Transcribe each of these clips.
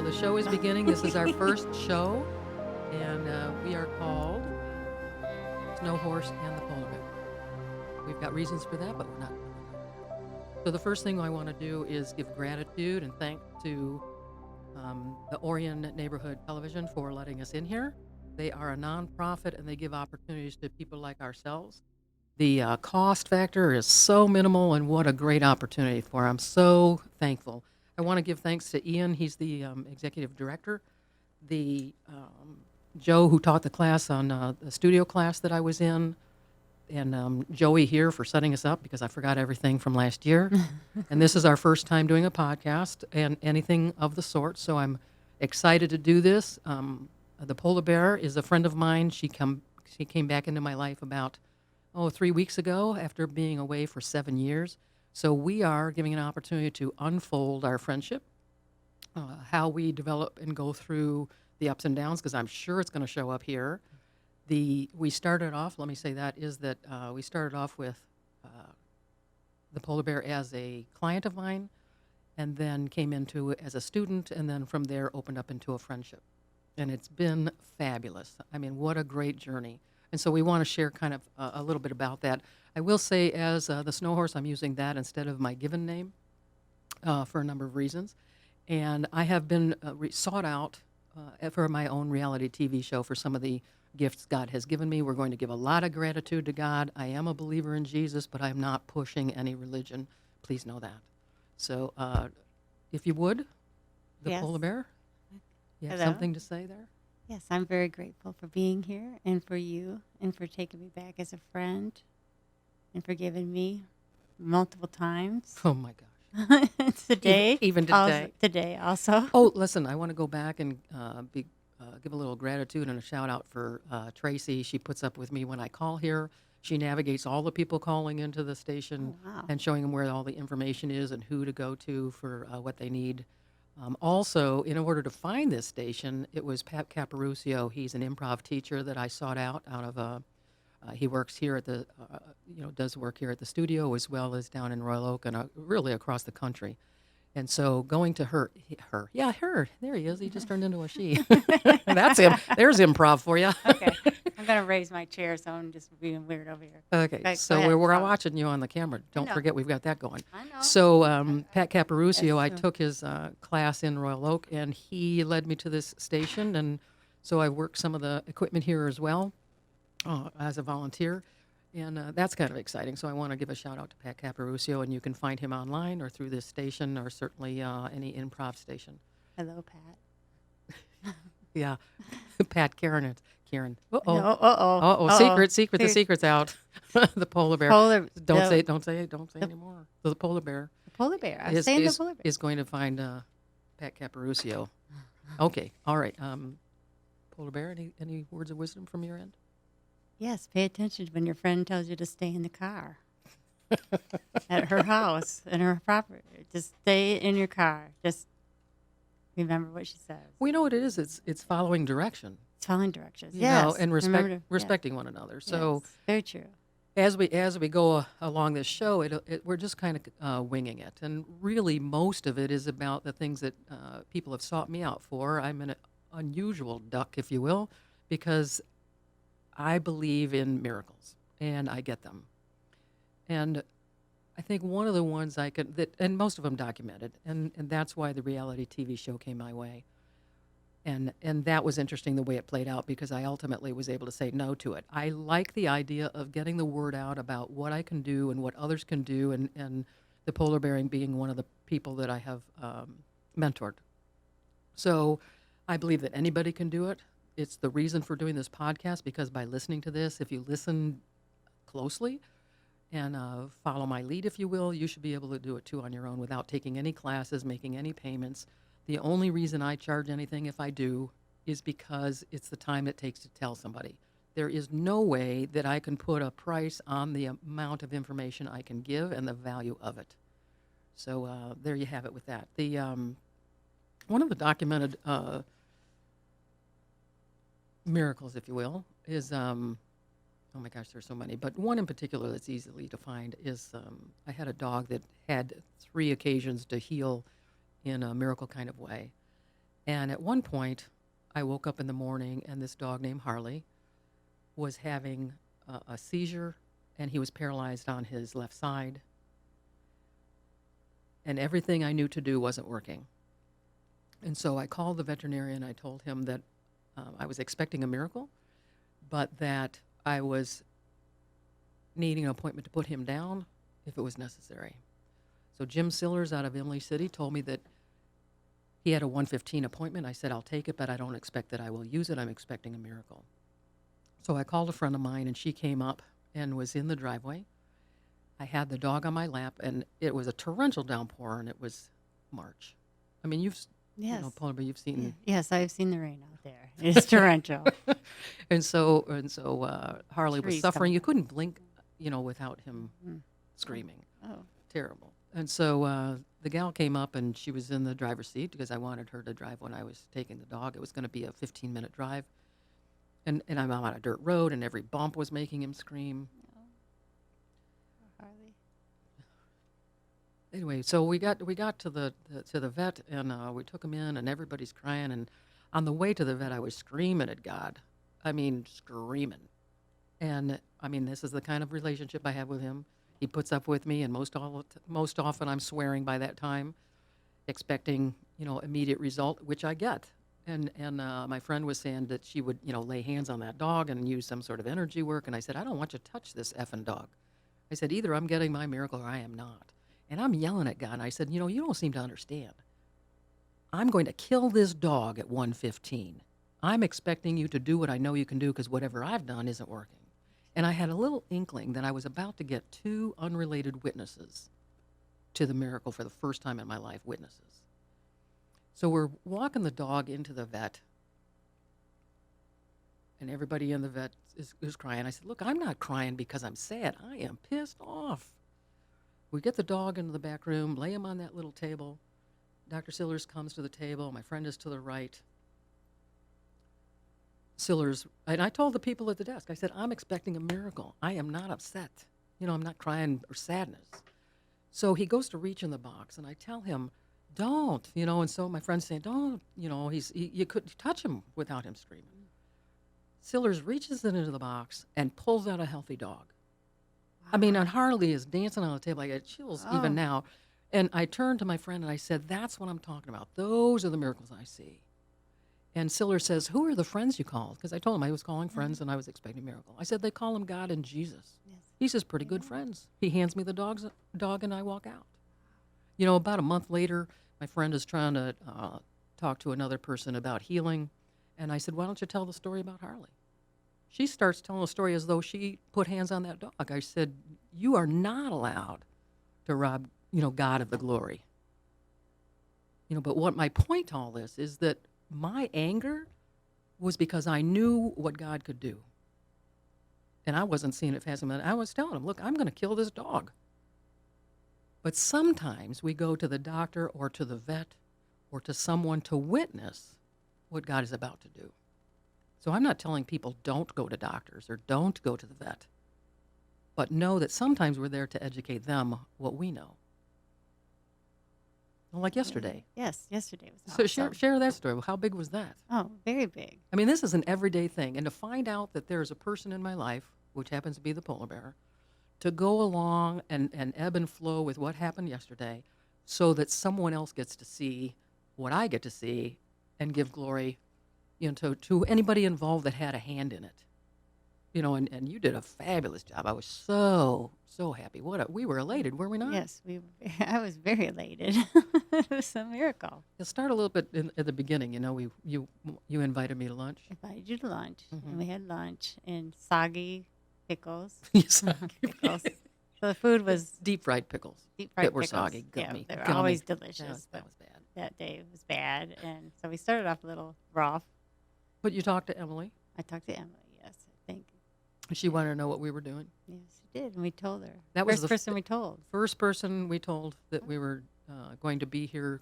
the show is beginning. This is our first show, and we are called Snow Horse and the Polar Bear. We've got reasons for that, but we're not. So the first thing I want to do is give gratitude and thanks to the Orion Neighborhood Television for letting us in here. They are a nonprofit, and they give opportunities to people like ourselves. The cost factor is so minimal, and what a great opportunity for. I'm so thankful. I want to give thanks to Ian. He's the executive director. The Joe, who taught the class on the studio class that I was in, and Joey here for setting us up because I forgot everything from last year. And this is our first time doing a podcast and anything of the sort. So I'm excited to do this. The polar bear is a friend of mine. She came back into my life about 3 weeks ago after being away for 7 years. So we are giving an opportunity to unfold our friendship, how we develop and go through the ups and downs, because I'm sure it's going to show up here. We started off, let me say that, is that we started off with the polar bear as a client of mine, and then came into it as a student, and then from there opened up into a friendship. And it's been fabulous. I mean, what a great journey. And so we want to share kind of a little bit about that. I will say, as the Snow Horse, I'm using that instead of my given name for a number of reasons. And I have been sought out for my own reality TV show for some of the gifts God has given me. We're going to give a lot of gratitude to God. I am a believer in Jesus, but I'm not pushing any religion. Please know that. So if you would, the Yes. polar bear, you have Hello. something to say there? Yes, I'm very grateful for being here and for you and for taking me back as a friend and forgiving me multiple times. Oh, my gosh. Today. Even today. Today also. Oh, listen, I want to go back and give a little gratitude and a shout out for Tracy. She puts up with me when I call here. She navigates all the people calling into the station Oh, wow. and showing them where all the information is and who to go to for what they need. Also, in order to find this station, it was Pat Caparucio. He's an improv teacher that I sought out of he works here at the, does work here at the studio as well as down in Royal Oak and really across the country. And so going to her, there he is. He just turned into a she. That's him. There's improv for you. Okay. I'm going to raise my chair so I'm just being weird over here. Okay, Go so ahead. we're Sorry. watching you on the camera. Don't know. forget we've got that going. I know. So Pat Caparucio, I That's true. took his class in Royal Oak, and he led me to this station, and so I worked some of the equipment here as well as a volunteer, and that's kind of exciting. So I want to give a shout out to Pat Caparucio, and you can find him online or through this station or certainly any improv station. Hello, Pat. Yeah, Pat, Karen. Uh-oh. No, Uh-oh, secret, the secret's out. The polar bear. Don't say anymore. The polar bear. The polar bear. I was saying the polar bear. is going to find Pat Caparucio. Okay, all right. Polar bear, any words of wisdom from your end? Yes, pay attention when your friend tells you to stay in the car at her house and her property. Just stay in your car. Just remember what she says. We know what it is. It's following direction. It's following directions. You Yes, know, and remember to- respecting one another. So yes, very true. as we go along this show, we're just kind of winging it, and really most of it is about the things that people have sought me out for. I'm an unusual duck, if you will, because I believe in miracles, and I get them. And I think one of the ones and most of them documented, and that's why the reality TV show came my way. And that was interesting the way it played out because I ultimately was able to say no to it. I like the idea of getting the word out about what I can do and what others can do, and the polar bearing being one of the people that I have mentored. So I believe that anybody can do it. It's the reason for doing this podcast because by listening to this, if you listen closely and follow my lead, if you will, you should be able to do it too on your own without taking any classes, making any payments. The only reason I charge anything if I do is because it's the time it takes to tell somebody. There is no way that I can put a price on the amount of information I can give and the value of it. So there you have it with that. The one of the documented miracles, if you will, is oh my gosh, there's so many, but one in particular that's easily defined is I had a dog that had 3 occasions to heal in a miracle kind of way. And at one point, I woke up in the morning and this dog named Harley was having a seizure, and he was paralyzed on his left side. And everything I knew to do wasn't working. And so I called the veterinarian. I told him that I was expecting a miracle, but that I was needing an appointment to put him down if it was necessary. So Jim Sillers out of Imlay City told me that he had a 1:15 appointment. I said, I'll take it, but I don't expect that I will use it. I'm expecting a miracle. So I called a friend of mine, and she came up and was in the driveway. I had the dog on my lap, and it was a torrential downpour, and it was March. I mean, Yes. Polar Bear, you've seen. Yes, I've seen the rain out there. It's torrential. And so Harley was Trees suffering. coming You couldn't blink, without him Mm. screaming. Oh, Terrible. And so the gal came up, and she was in the driver's seat because I wanted her to drive when I was taking the dog. It was going to be a 15-minute drive. And I'm on a dirt road, and every bump was making him scream. Harley. Anyway, so we got to the vet, and we took him in, and everybody's crying. And on the way to the vet, I was screaming at God. I mean, screaming. And I mean, this is the kind of relationship I have with him. He puts up with me, and most often I'm swearing by that time, expecting immediate result, which I get. And my friend was saying that she would lay hands on that dog and use some sort of energy work. And I said, I don't want you to touch this effing dog. I said, either I'm getting my miracle or I am not. And I'm yelling at God. And I said, you don't seem to understand. I'm going to kill this dog at 1:15. I'm expecting you to do what I know you can do because whatever I've done isn't working. And I had a little inkling that I was about to get two unrelated witnesses to the miracle for the first time in my life, witnesses. So we're walking the dog into the vet, and everybody in the vet is crying. I said, look, I'm not crying because I'm sad. I am pissed off. We get the dog into the back room, lay him on that little table. Dr. Sillers comes to the table. My friend is to the right. Sillers, and I told the people at the desk, I said, I'm expecting a miracle. I am not upset. I'm not crying or sadness. So he goes to reach in the box, and I tell him, don't, and so my friend's saying, don't, you couldn't touch him without him screaming. Sillers reaches into the box and pulls out a healthy dog. I mean, and Harley is dancing on the table. I get chills Oh. even now. And I turned to my friend and I said, that's what I'm talking about. Those are the miracles I see. And Siller says, who are the friends you called? Because I told him I was calling friends and I was expecting a miracle. I said, they call him God and Jesus. Yes. He says, pretty good friends. He hands me the dog and I walk out. About a month later, my friend is trying to talk to another person about healing. And I said, why don't you tell the story about Harley? She starts telling the story as though she put hands on that dog. I said, you are not allowed to rob, God of the glory. But what my point to all this is that my anger was because I knew what God could do. And I wasn't seeing it fast enough. I was telling him, look, I'm going to kill this dog. But sometimes we go to the doctor or to the vet or to someone to witness what God is about to do. So I'm not telling people don't go to doctors or don't go to the vet, but know that sometimes we're there to educate them what we know. Well, like yesterday. Yes, yesterday was So awesome. share that story. How big was that? Oh, very big. I mean, this is an everyday thing. And to find out that there's a person in my life, which happens to be the polar bear, to go along and ebb and flow with what happened yesterday so that someone else gets to see what I get to see and give glory, to anybody involved that had a hand in it. And you did a fabulous job. I was so happy. We were elated, were we not? Yes, I was very elated. It was a miracle. Let's start a little bit at the beginning. You invited me to lunch. Invited you to lunch, Mhm. and we had lunch and soggy pickles. Yes. Pickles. So the food was Deep fried pickles. deep fried That were pickles. soggy, Yeah, gummy, they were gummy. always That delicious. that But was bad. that day it was bad, and so we started off a little rough. But you talked to Emily. I talked to Emily. Yes, I think. She wanted to know what we were doing. Yes, she did, and we told her. That was First the person we told. First person we told that we were going to be here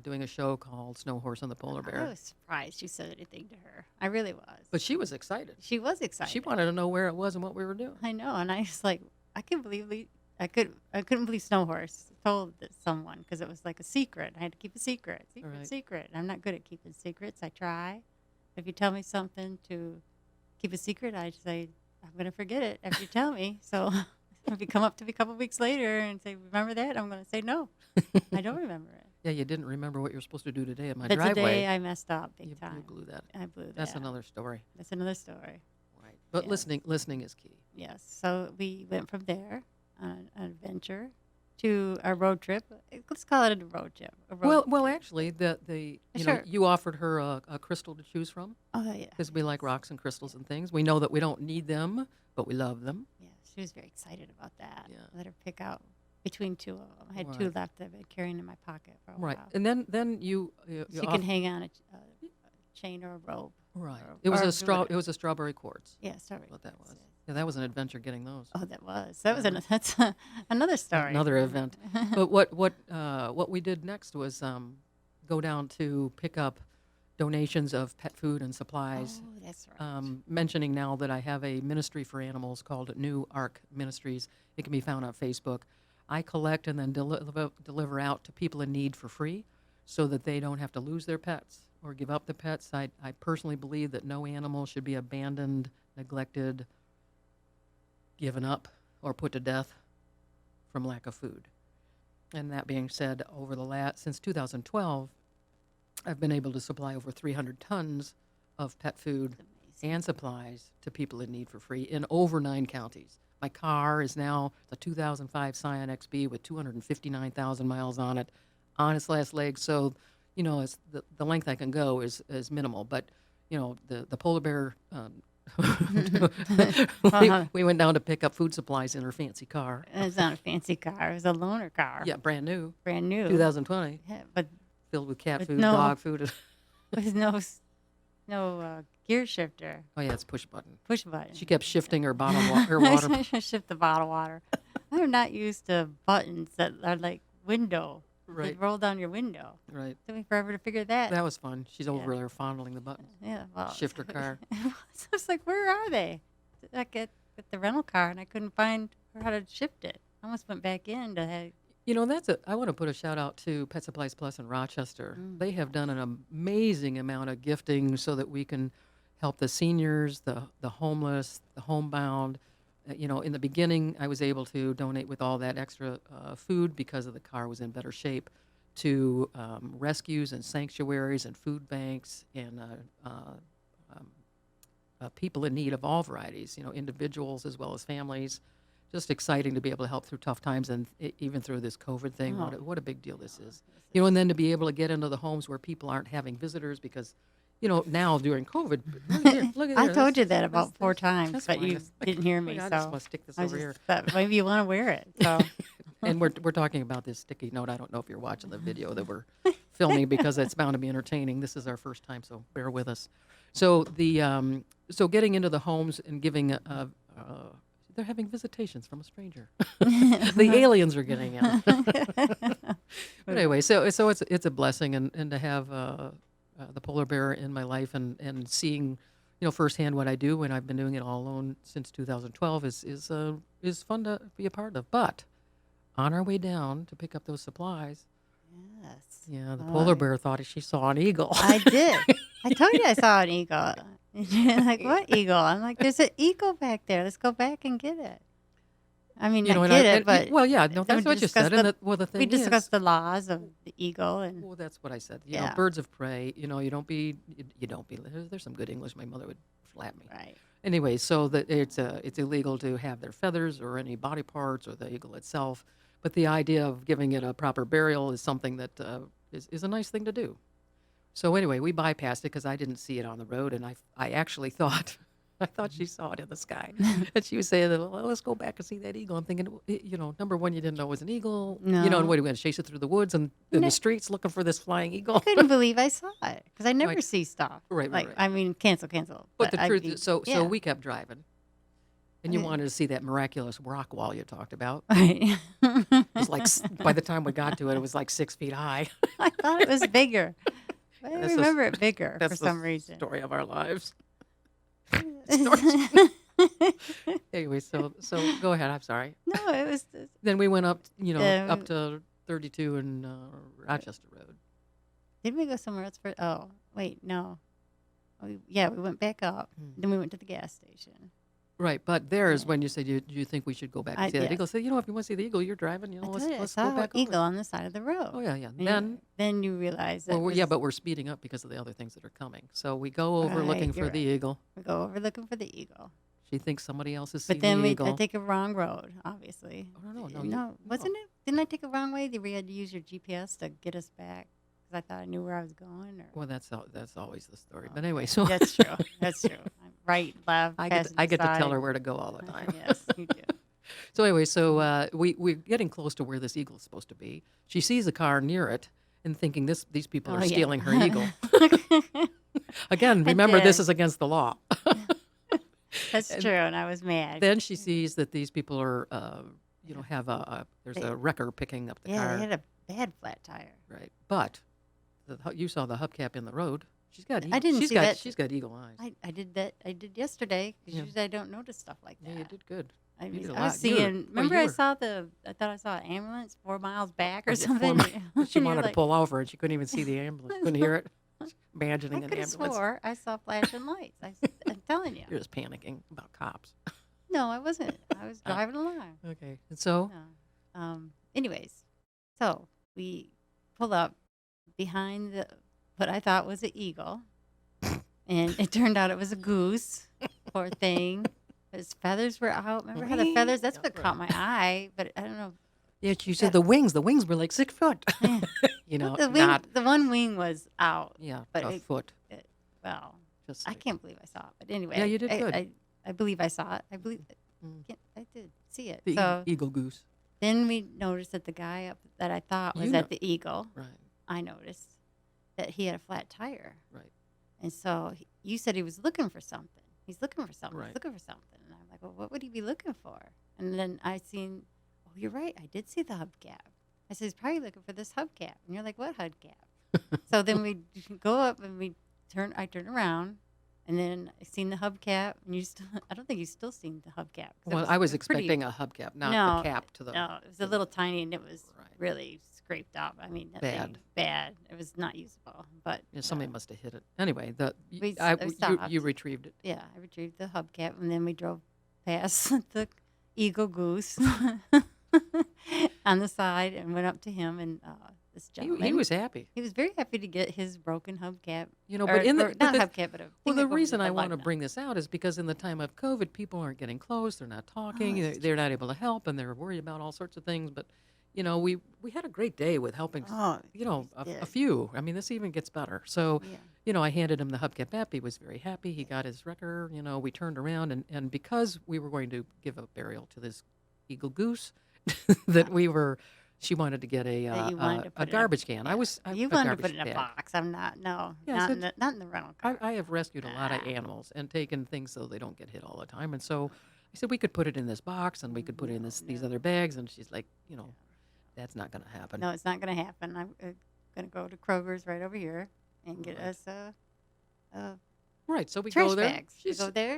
doing a show called Snow Horse and the Polar I Bear. was surprised you said anything to her. I really was. But she was excited. She was excited. She wanted to know where it was and what we were doing. I know, and I was like, I can't believe I couldn't believe Snow Horse told someone because it was like a secret. I had to keep a secret, Right. secret. I'm not good at keeping secrets. I try. If you tell me something to keep a secret, I say I'm gonna forget it after you tell me. So if you come up to me a couple weeks later and say, "Remember that?" I'm gonna say, "No, I don't remember it." Yeah, you didn't remember what you're supposed to do today at my But driveway. today I messed up big You time. blew that. I blew That's that. another story. That's another story. Right. But Yes. listening is key. Yes. So we went from there on an adventure to a road trip. Let's call it a road trip. Well, actually, Sure. you offered her a crystal to choose from Oh yeah. because we like rocks and crystals and things. We know that we don't need them, but we love them. Yeah. She was very excited about that. Yeah. Let her pick out between two of them. I had two Right. left that I've been carrying in my pocket for a Right. while. And then you She can hang on a chain or a rope. right. or- It was or a do whatever. It was a strawberry quartz. Yeah. Sorry. What that was. Yeah, that was an adventure getting those. Oh, that was. That was Yeah. that's another story. Another event. But what we did next was go down to pick up donations of pet food and supplies. Oh, that's right. Mentioning now that I have a ministry for animals called New Ark Ministries. It can be found on Facebook. I collect and then deliver out to people in need for free so that they don't have to lose their pets or give up the pets. I personally believe that no animal should be abandoned, neglected, given up, or put to death from lack of food. And that being said, since 2012, I've been able to supply over 300 tons of pet food and supplies to people in need for free in over 9 counties. My car is now a 2005 Scion XB with 259,000 miles on it, on its last leg. So, it's the length I can go is minimal. But, the polar bear, we went down to pick up food supplies in her fancy car. It's not a fancy car. It was a loaner car. Yeah, brand new, Brand new. 2020, Yeah, but filled with cat With food, no- dog food. with no gear shifter, Oh yeah, it's push button. push button. She kept shifting her her water. Shift the bottle water. I'm not used to buttons that are like window. Right. That roll down your window. Right. Took me forever to figure that. That was fun. She's over there fondling the buttons. Yeah, well, Shift her car. I was like, where are they? I get the rental car, and I couldn't find how to shift it. I almost went back in to have. I want to put a shout out to Pet Supplies Plus in Rochester. Mm. They have done an amazing amount of gifting so that we can help the seniors, the homeless, the homebound. In the beginning, I was able to donate with all that extra food because of the car was in better shape to rescues and sanctuaries and food banks and people in need of all varieties, individuals as well as families. Just exciting to be able to help through tough times and even through this COVID thing. Oh. What a big deal this is. And then to be able to get into the homes where people aren't having visitors because, now during COVID, look at I here, told this- you that about this- 4 this- times, that's but fine. you It's like, didn't hear oh my me. God, So I just want to stick this I over just here. thought maybe you want to wear it. So And we're talking about this sticky note. I don't know if you're watching the video that we're filming because it's bound to be entertaining. This is our first time, so bear with us. So so getting into the homes and giving they're having visitations from a stranger. The aliens are getting in. But anyway, so it's a blessing and to have the polar bear in my life and seeing firsthand what I do, and I've been doing it all alone since 2012 is fun to be a part of. But on our way down to pick up those supplies, yes, yeah, the Oh, polar bear thought she saw an eagle. I did. I told you I saw an eagle. You're like, what eagle? I'm like, there's an eagle back there. Let's go back and get it. I mean, and I get it, and- but well, yeah, no, that's we what you discussed said. And the- the thing we is, discussed the laws of the eagle, and well, that's what I said. Yeah. Birds of prey. You don't be. There's some good English. My mother would slap me. right. Anyway, so that it's illegal to have their feathers or any body parts or the eagle itself. But the idea of giving it a proper burial is something that is a nice thing to do. So anyway, we bypassed it because I didn't see it on the road, and I actually thought she saw it in the sky, and she was saying, "Well, let's go back and see that eagle." I'm thinking, number one, you didn't know it was an eagle. No. And what are we going to chase it through the woods and in No. the streets looking for this flying eagle? I couldn't believe I saw it because I never Like- see stuff. Right, Like, right. I mean, cancel. But the I'd truth be- is, so yeah. we kept driving, and you Okay. wanted to see that miraculous rock wall you talked about. Right. It was like by the time we got to it, it was like 6 feet high. I thought it was bigger. I That's the- remember it bigger for That's some the reason. story of our lives. Anyway, so go ahead. I'm sorry. No, it was Then we went up, up um, to 32 and Rochester Road. did we go somewhere else for? Oh, wait, no. Yeah, we went back up. Hmm. Then we went to the gas station. Right, but there is Yeah. when you said, do you think we should go back and see that eagle? Yes. Say, if you want to see the eagle, you're driving. I Let's told you, I let's saw go an back over. eagle on the side of the road. Oh yeah. And then you realize that Well, yeah, but we're speeding up because of the other things that are coming. So we go over looking Right, for you're the right. eagle. we go over looking for the eagle. She thinks somebody else has But seen then the I eagle. take a wrong road, obviously. Oh, no, No, wasn't it? Didn't I take a wrong way? That we had to use your GPS to get us back? Because I thought I knew where I was going. Or Well, that's always the story. But Okay. anyway, so That's true. That's true. I'm right, left, I get to tell passenger her where to go all the side. time. Yes, you do. So anyway, we're getting close to where this eagle is supposed to be. She sees a car near it and thinking these people Oh, are yeah. stealing her eagle. Again, I remember this did. is against the law. That's And true, and I was mad. Then she sees that these people are, have there's They- a wrecker picking up the Yeah, car, they had a bad flat tire. right? But you saw the hubcap in the road. She's got. I didn't she's see got. that. She's got eagle eyes. I did that. I did yesterday because Yeah. usually I don't notice stuff like that. Yeah, you did good. I You mean, did a I was lot. You were- seeing. well, Remember, you I were- saw I thought I saw an ambulance 4 miles back or Yeah, 4 something. miles. She And you're wanted to like, pull over and she couldn't even see the ambulance. Couldn't hear it. Imagining I an could have ambulance. swore I saw flashing lights. I'm telling you. You're just panicking about cops. No, I wasn't. I was driving along. Okay. And so, No. Anyways, so we pull up behind what I thought was an eagle, and it turned out it was a goose. Poor thing. His feathers were out. Remember how the feathers? That's Yeah, what caught my eye. But I don't know. yeah, you said the wings. The wings were like 6 foot. Yeah. The wing, not. the one wing was out. Yeah, but a foot. Well, Just I like- can't believe I saw it. But anyway, Yeah, you did good. I believe I saw it. I believe Mm. I did see it. The So eagle goose. then we noticed that the guy up that I thought was You know- at the Eagle, Right. I noticed that he had a flat tire. Right. And so you said he was looking for something. He's looking for something. Right. He's looking for something. And I'm like, well, what would he be looking for? And then I seen, oh, you're right. I did see the hubcap. I said, he's probably looking for this hubcap. And you're like, what hubcap? So then we go up and I turn around. And then I seen the hubcap, and I don't think you still seen the hubcap. 'Cause it Well, I was pretty- expecting a hubcap, not No, the cap to the. No, it was a little tiny, and it was Right. really scraped up. I mean, that Bad. thing, bad. It was not usable. But Yeah, somebody must have hit it. Anyway, We you stopped. retrieved it. yeah, I retrieved the hubcap, and then we drove past the Eagle Goose on the side, and went up to him and this gentleman. He was happy. He was very happy to get his broken hubcap. But in the or not but hubcap, but a well, thing the that goes with reason the I want to lug nut. bring this out is because in the time of COVID, people aren't getting close. They're not talking. that's they're not able to help, and they're worried about all sorts of things. But we had a great day with helping. Oh, A did. few. I mean, this even gets better. So, yeah. I handed him the hubcap app. He was very happy. He got his wrecker. We turned around, and because we were going to give a burial to this eagle goose, she wanted to get That you wanted to a put it in a- garbage can. yeah. a You wanted to put garbage it in a bag. box. I'm not. No, Yeah, not so in the rental car. I have rescued a lot of Ah. animals and taken things so they don't get hit all the time. And so I said we could put it in this box and we could put it in these No. other bags. And she's like, that's not going to happen. No, it's not going to happen. I'm going to go to Kroger's right over here and get Right. us Right. So we trash go there. bags. We go there,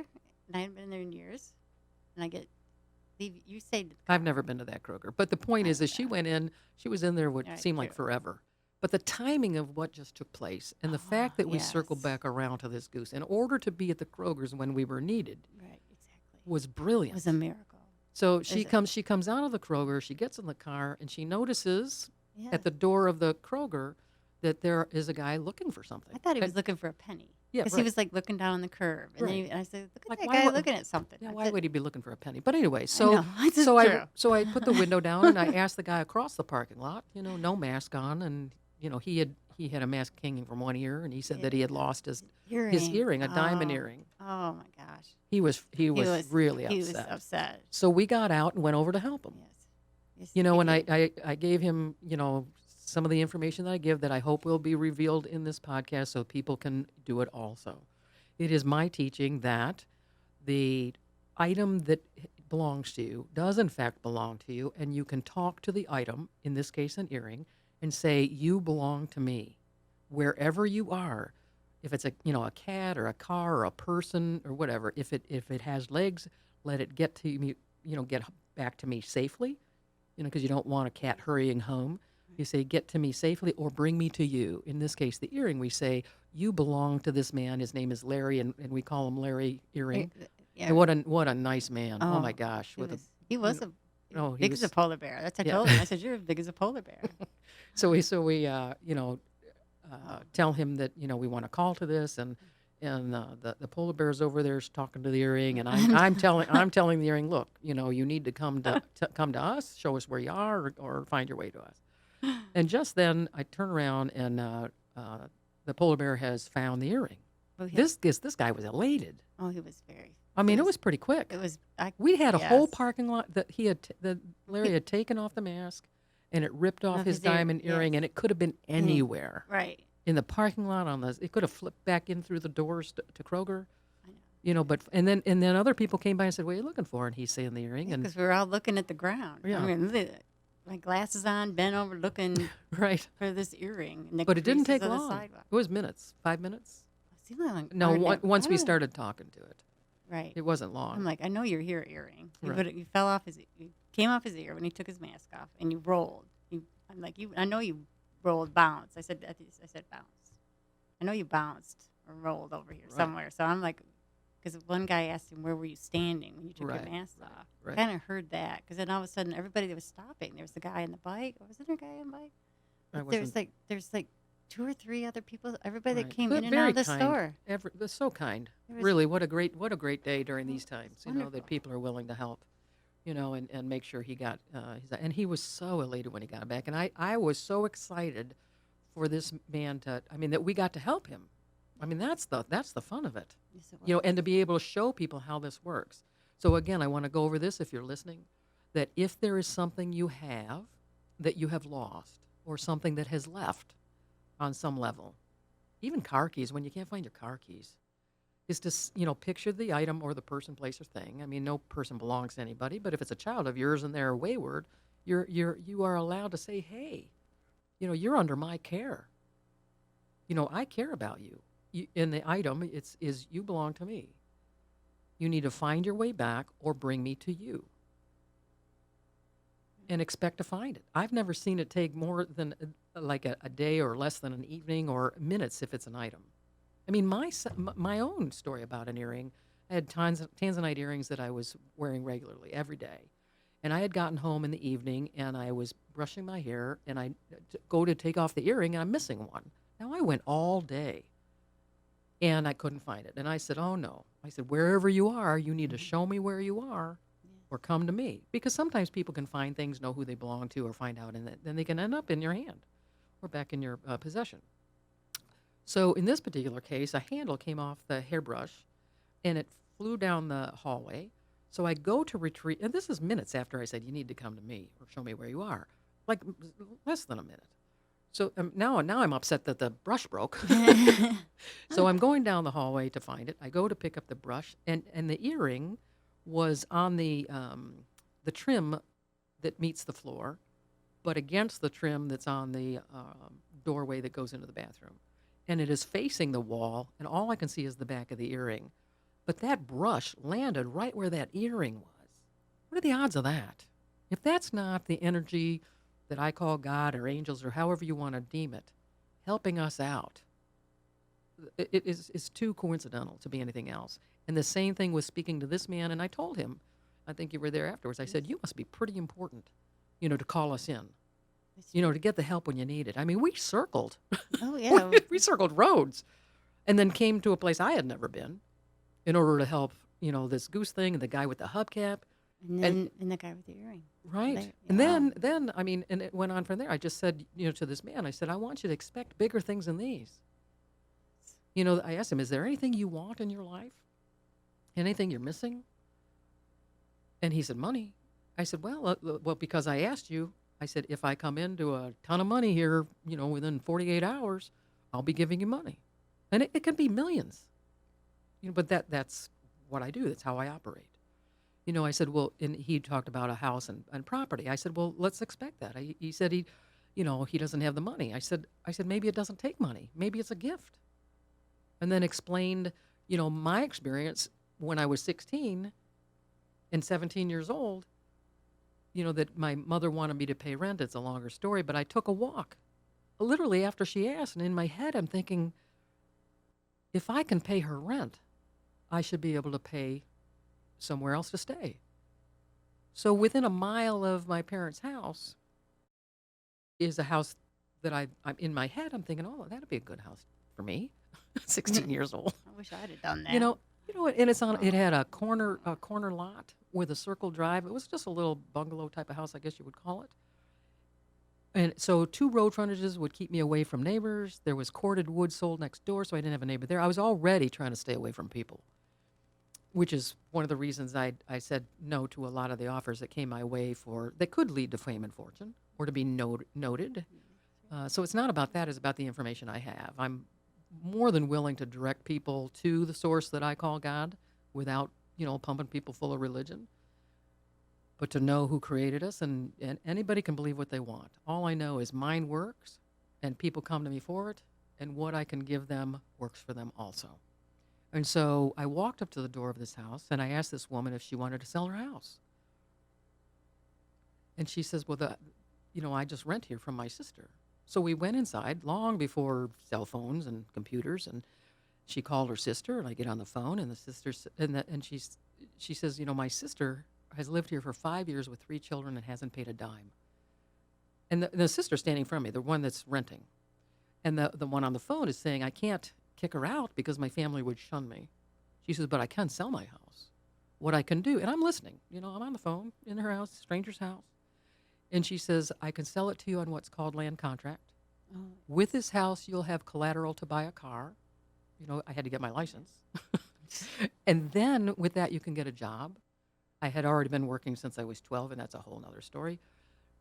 and I haven't been there in years. And I get, you say, I've never been to that Kroger. But the point is, she went in, she was in there what Right, seemed like true. forever. But the timing of what just took place and the fact that we circled yes. back around to this goose in order to be at the Kroger's when we were needed right, exactly. was It brilliant. was a miracle. So she it? comes out of the Kroger, she gets in the car, and she notices Yeah. at the door of the Kroger that there is a guy looking for something. I thought he was And- looking for a penny. Yeah, Because right. he was like looking down on the curb. And, Right. and I said, look at Like, that why guy would- looking at something. Yeah, I why said, would he be looking for a penny? But anyway, I so know, it's so I true. so I put the window down and I asked the guy across the parking lot, no mask on, and he had a mask hanging from one ear, and he said that he had lost his earring, a diamond Oh, earring. Oh, my gosh. He was really He was upset. upset. So we got out and went over to help him. Yes. Yes, And he did. I gave him, some of the information that I give that I hope will be revealed in this podcast so people can do it also. It is my teaching that the item that belongs to you does in fact belong to you, and you can talk to the item, in this case an earring, and say, you belong to me. Wherever you are, if it's a a cat or a car or a person or whatever, if it has legs, let it get to me, get back to me safely, because you don't want a cat hurrying home. You say, get to me safely or bring me to you. In this case, the earring, we say, you belong to this man. His name is Larry, and we call him Larry Earring. Yeah. And what a nice man. Oh my Oh, gosh. he was a oh, he big as a was, polar bear. That's what I yeah. told him. I said, "You're as big as a polar bear." Tell him that, we want to call to this, and the polar bear's over there is talking to the earring, and I'm telling the earring, look, you need to come to us, show us where you are, or find your way to us. And just then I turn around, and the polar bear has found the earring. Oh, yeah. This guy was elated. Oh, he was very. I mean, it was pretty quick. It was. We had a whole yes. parking lot that Larry had taken off the mask, and it ripped off Off his his ear, diamond earring, yes. and it could have been anywhere Right. in the parking lot. It could have flipped back in through the doors to Kroger, I know. But and then other people came by and said, "What are you looking for?" And he's saying the earring, and Because we were all looking at the ground. Yeah. I mean, my glasses on, bent over, looking right. for this earring. In the But it didn't creases take of the long. sidewalk. It was minutes, 5 minutes. See, like, No, once we oh, started talking to it, Right. it wasn't long. I'm like, I know you're here, earring. Right. You fell off you came off his ear when he took his mask off, and you rolled. I'm like, I know you rolled, bounced. I said bounced. I know you bounced or rolled over here Right. somewhere. So I'm like, because one guy asked him, where were you standing when you took Right, your mask right, off? right. I kind of heard that, because then all of a sudden everybody that was stopping, there was the guy on the bike. Wasn't there a guy on the bike? I There's like 2 or 3 other people. Everybody that Right. came But in and very out of the kind. store. They're so kind. It was- Really, what a great day during these times. Wonderful. That people are willing to help. And make sure he got and he was so elated when he got back, and I was so excited for this man that we got to help him. I mean, that's the fun of it. Yes, it was. And to be able to show people how this works. So again, I want to go over this if you're listening, that if there is something you have that you have lost, or something that has left on some level, even car keys, when you can't find your car keys, is to picture the item or the person, place, or thing. I mean, no person belongs to anybody, but if it's a child of yours and they're wayward, you are allowed to say, hey, you're under my care. I care about you. In the item, is you belong to me. You need to find your way back or bring me to you. And expect to find it. I've never seen it take more than like a day or less than an evening or minutes if it's an item. I mean, my own story about an earring, I had Tanzanite earrings that I was wearing regularly every day. And I had gotten home in the evening, and I was brushing my hair, and I go to take off the earring, and I'm missing one. Now, I went all day, and I couldn't find it. And I said, oh, no. I said, wherever you are, you need to show me where you are or come to me. Because sometimes people can find things, know who they belong to, or find out, and then they can end up in your hand or back in your possession. So in this particular case, a handle came off the hairbrush, and it flew down the hallway. So I go to retrieve, and this is minutes after I said, you need to come to me or show me where you are, like less than a minute. So now I'm upset that the brush broke. So I'm going down the hallway to find it. I go to pick up the brush, and the earring was on the trim that meets the floor, but against the trim that's on the doorway that goes into the bathroom. And it is facing the wall, and all I can see is the back of the earring. But that brush landed right where that earring was. What are the odds of that? If that's not the energy that I call God or angels or however you want to deem it, helping us out, it's too coincidental to be anything else. And the same thing was speaking to this man, and I told him, I think you were there afterwards, I said, you must be pretty important, to call us in. To get the help when you need it. I mean, we circled. Oh, yeah. We circled roads and then came to a place I had never been in order to help, this goose thing and the guy with the hubcap. And the guy with the earring. Right. They- And yeah. then, I mean, and it went on from there. I just said, to this man, I said, I want you to expect bigger things than these. I asked him, is there anything you want in your life? Anything you're missing? And he said, money. I said, well, because I asked you, I said, if I come into a ton of money here, within 48 hours, I'll be giving you money. And it can be millions. But that's what I do. That's how I operate. I said, well, and he talked about a house and property. I said, well, let's expect that. He said he doesn't have the money. I said, maybe it doesn't take money. Maybe it's a gift. and then explained, my experience when I was 16 and 17 years old, that my mother wanted me to pay rent. It's a longer story, but I took a walk literally after she asked. And in my head, I'm thinking, if I can pay her rent, I should be able to pay somewhere else to stay. So within a mile of my parents' house is a house that I'm in my head. I'm thinking, oh, that'd be a good house for me, 16 years old. I wish I'd have done that. And it had a corner lot with a circle drive. It was just a little bungalow type of house, I guess you would call it. And so 2 road frontages would keep me away from neighbors. There was corded wood sold next door, so I didn't have a neighbor there. I was already trying to stay away from people, which is one of the reasons I said no to a lot of the offers that came my way that could lead to fame and fortune or to be noted. So it's not about that. It's about the information I have. I'm more than willing to direct people to the source that I call God without, pumping people full of religion. But to know who created us, and anybody can believe what they want. All I know is mine works, and people come to me for it, and what I can give them works for them also. And so I walked up to the door of this house, and I asked this woman if she wanted to sell her house. And she says, well, I just rent here from my sister. So we went inside long before cell phones and computers, and she called her sister, and I get on the phone, and the sister, and she says, my sister has lived here for 5 years with 3 children and hasn't paid a dime. And the sister standing in front of me, the one that's renting, and the one on the phone is saying, I can't kick her out because my family would shun me. She says, but I can sell my house. What I can do, and I'm listening, I'm on the phone in her house, stranger's house. And she says, I can sell it to you on what's called land contract. Oh. With this house, you'll have collateral to buy a car. I had to get my license. And then with that, you can get a job. I had already been working since I was 12, and that's a whole nother story.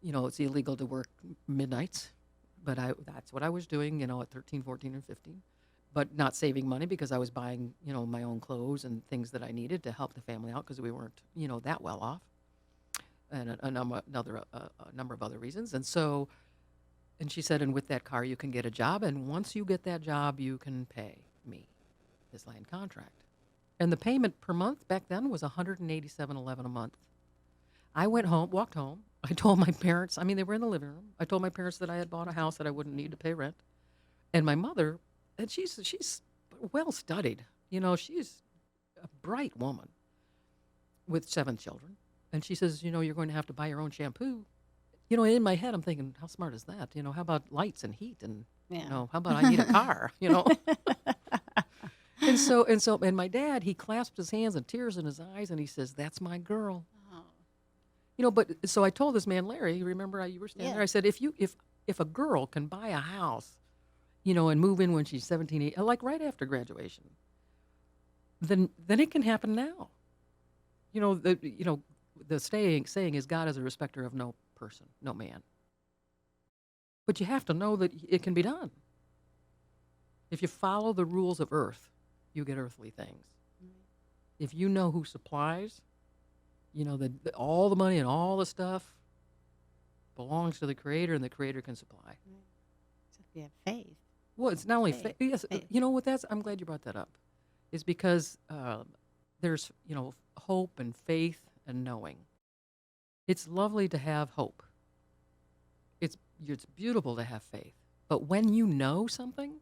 It's illegal to work midnights, but that's what I was doing, at 13, 14, and 15. But not saving money because I was buying, my own clothes and things that I needed to help the family out because we weren't, that well off. And a number of other reasons. And she said, and with that car, you can get a job. And once you get that job, you can pay me this land contract. And the payment per month back then was $187.11 a month. I walked home. I told my parents, they were in the living room. I told my parents that I had bought a house that I wouldn't need to pay rent. And my mother, and she's well studied. She's a bright woman with 7 children. And she says, you're going to have to buy your own shampoo. In my head, I'm thinking, how smart is that? How about lights and heat? And, how about I need a car, And my dad, he clasped his hands and tears in his eyes, and he says, that's my girl. Oh. But so I told this man, Larry, remember you were standing there? I said, if a girl can buy a house, and move in when she's 17, 18, like right after graduation, then it can happen now. The saying is God is a respecter of no person, no man. But you have to know that it can be done. If you follow the rules of earth, you get earthly things. If you know who supplies, all the money and all the stuff belongs to the Creator, and the Creator can supply. So if you have faith. Well, it's not only faith. Yes, faith. I'm glad you brought that up. Is because there's, hope and faith and knowing. It's lovely to have hope. It's beautiful to have faith. But when you know something,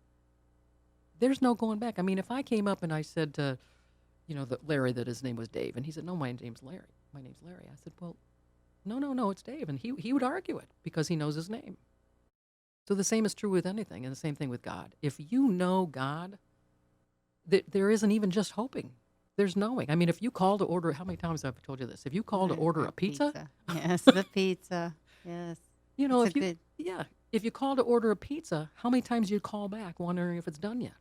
there's no going back. If I came up and I said to, Larry that his name was Dave, and he said, no, my name's Larry. My name's Larry. I said, well, no, it's Dave. And he would argue it because he knows his name. So the same is true with anything, and the same thing with God. If you know God, there isn't even just hoping. There's knowing. If you call to order, how many times have I told you this? If you call to order a pizza. Yes, the pizza. Yes. If you call to order a pizza, how many times do you call back wondering if it's done yet?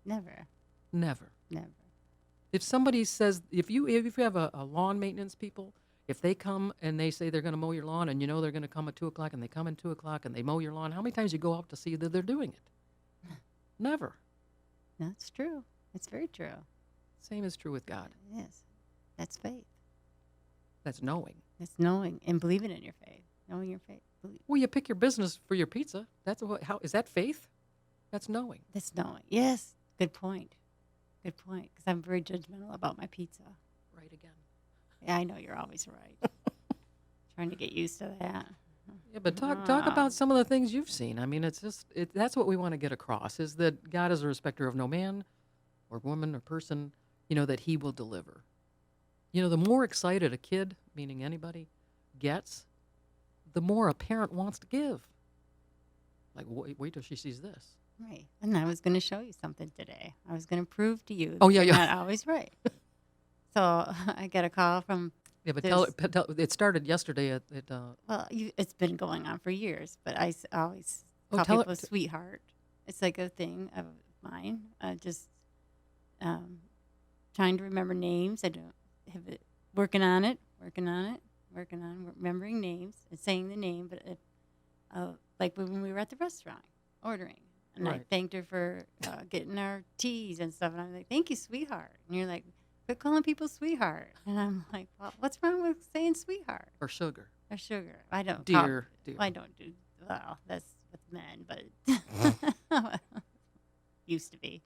Never. Never. Never. If somebody says, if you have a lawn maintenance people, if they come and they say they're going to mow your lawn, and they're going to come at 2 o'clock, and they come at 2 o'clock and they mow your lawn, how many times you go out to see that they're doing it? Never. That's true. It's very true. Same is true with God. Yes. That's faith. That's knowing. It's knowing and believing in your faith. Knowing your faith. Well, you pick your business for your pizza. How is that faith? That's knowing. That's knowing. Yes. Good point. Good point. Because I'm very judgmental about my pizza. Right again. Yeah, I know you're always right. Trying to get used to that. Yeah, but talk about some of the things you've seen. I mean, it's just that's what we want to get across is that God is a respecter of no man or woman or person, that he will deliver. The more excited a kid, meaning anybody, gets, the more a parent wants to give. Like, wait till she sees this. Right. And I was going to show you something today. I was going to prove to you Oh, that yeah, you're yeah. not always right. So I got a call from Yeah, but this. it started yesterday at Well, it's been going on for years, but always Oh, call tell people a it. sweetheart. It's like a thing of mine. Just um, trying to remember names. I don't have it. Working on it. Working on remembering names and saying the name. But like when we were at the restaurant ordering, and I Right. thanked her for getting our teas and stuff, and I'm like, "Thank you, sweetheart." And you're like, "Quit calling people sweetheart." And I'm like, "Well, what's wrong with saying sweetheart Or sugar. or sugar?" I don't Dear. I don't do well. That's with men, but used to be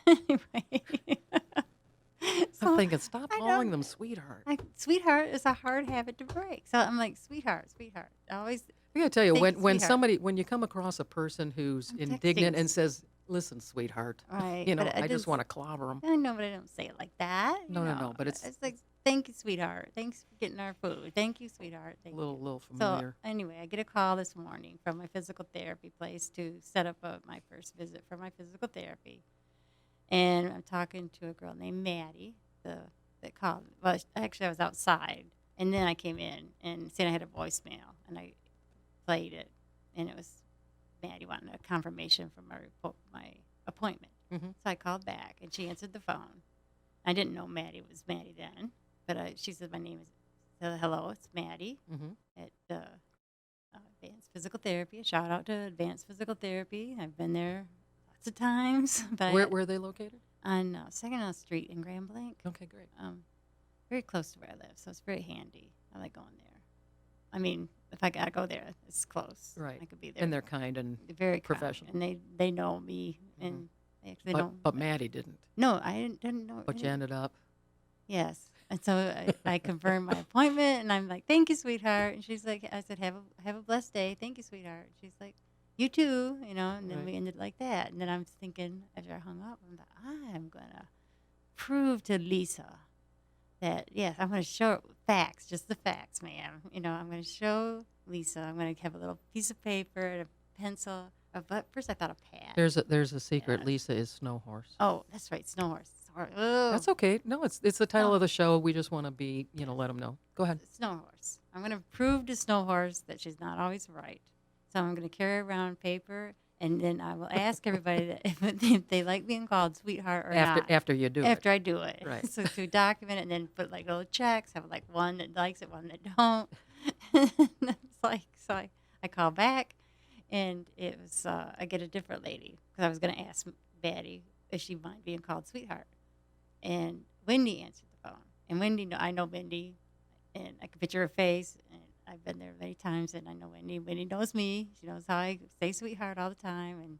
anyway. I'm So thinking, stop I calling don't. them sweetheart. Sweetheart is a hard habit to break. So I'm like, sweetheart. I always I gotta tell you, think sweetheart. when you come across a person who's I'm indignant texting. and says, "Listen, sweetheart," Right, but I I just just want to clobber them. I know, but I don't say it like that. No, no, no. But it's It's like, thank you, sweetheart. Thanks for getting our food. Thank you, sweetheart. a Thank little, you. little So familiar. anyway, I get a call this morning from my physical therapy place to set up my first visit for my physical therapy, and I'm talking to a girl named Maddie. That called. Well, actually, I was outside, and then I came in and said I had a voicemail, and I played it, and it was Maddie wanting a confirmation from my appointment. Hmm. So I called back, and she answered the phone. I didn't know Maddie was Maddie then, but she said my name is. So hello, it's Maddie Hmm. at Advanced Physical Therapy. A shout out to Advanced Physical Therapy. I've been there lots of times, but Where are they located? on Saginaw Street in Grand Blanc, Okay, great. very close to where I live, so it's very handy. I like going there. I mean, if I gotta go there, it's close. Right. I could be there. And they're kind and They're very kind, professional. and they know me, and they actually know. but Maddie didn't. No, I didn't know. But you ended up. Yes. And so I confirmed my appointment, and I'm like, "Thank you, sweetheart." And she's like, I said, have a blessed day. Thank you, sweetheart." She's like, "You too," And then Right. we ended like that. And then I'm thinking, after I hung up, I'm like, I'm gonna prove to Lisa that yes, I'm gonna show her facts, just the facts, ma'am. I'm gonna show Lisa. I'm gonna have a little piece of paper and a pencil. But first, I thought a pad. There's a secret. Yeah. Lisa is Snow Horse. Oh, that's right, snow horse. Sorry. Oh. That's okay. No, it's the title Oh. of the show. We just want to be, let them know. Go ahead. Snow horse. I'm going to prove to Snow Horse that she's not always right. So I'm going to carry around paper, and then I will ask everybody that if they like being called sweetheart or not. After you do After I do it. Right. So to document it and then put like little checks, have like one that likes it, one that don't. It's like, so I call back, and it was, I get a different lady because I was going to ask Betty if she mind being called sweetheart. And Wendy answered the phone. And Wendy, I know Wendy, and I can picture her face, and I've been there many times, and I know Wendy. Wendy knows me. She knows how I say sweetheart all the time.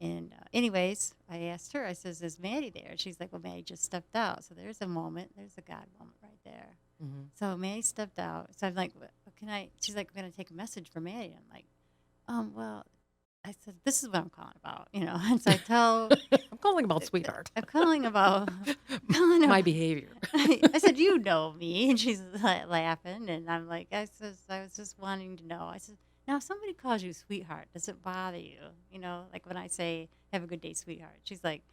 And anyways, I asked her, I says, "Is Maddie there?" She's like, "Well, Maddie just stepped out." So there's a moment. There's a God moment right there. it. Hmm. So Maddie stepped out. So I'm like, "What can I?" She's like, "I'm going to take a message for Maddie." I'm like, well, I said, "This is what I'm calling about," And so I tell, I'm calling about sweetheart. I'm calling about My behavior. I said, "You know me," and she's laughing, and I'm like, I was just wanting to know. I said, "Now, if somebody calls you sweetheart, does it bother you? Like when I say, 'Have a good day, sweetheart.'" She's like,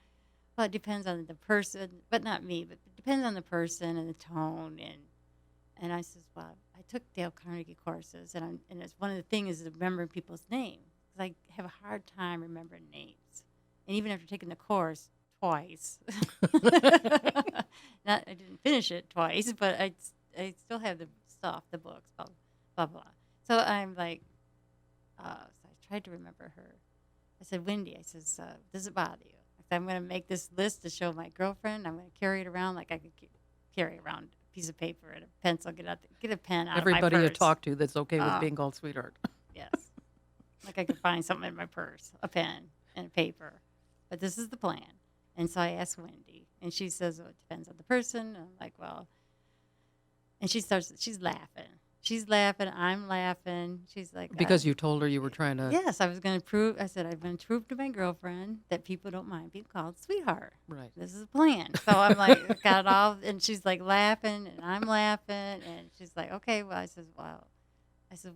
"Well, it depends on the person, but not me. But it depends on the person and the tone." And I says, "Well, I took Dale Carnegie courses, and it's one of the things is remembering people's names because I have a hard time remembering names, and even after taking the course twice." Not I didn't finish it twice, but I still have the stuff, the books, blah blah blah. So I'm like, so I tried to remember her. I said, "Wendy," I says, "Does it bother you?" I said, "I'm going to make this list to show my girlfriend. I'm going to carry it around like I could carry around a piece of paper and a pencil. Get a pen out Everybody of my you purse." talk to that's okay with Oh. being called sweetheart. Yes. Like I could find something in my purse, a pen and a paper. But this is the plan. And so I asked Wendy, and she says, well, it depends on the person. And I'm like, well, and she's laughing. She's laughing. I'm laughing. She's like, Because you told her you were trying to. yes, I said, I'm going to prove to my girlfriend that people don't mind being called sweetheart. Right. This is a plan. So I'm like, got it all. And she's like laughing, and I'm laughing. And she's like, okay, well, I said,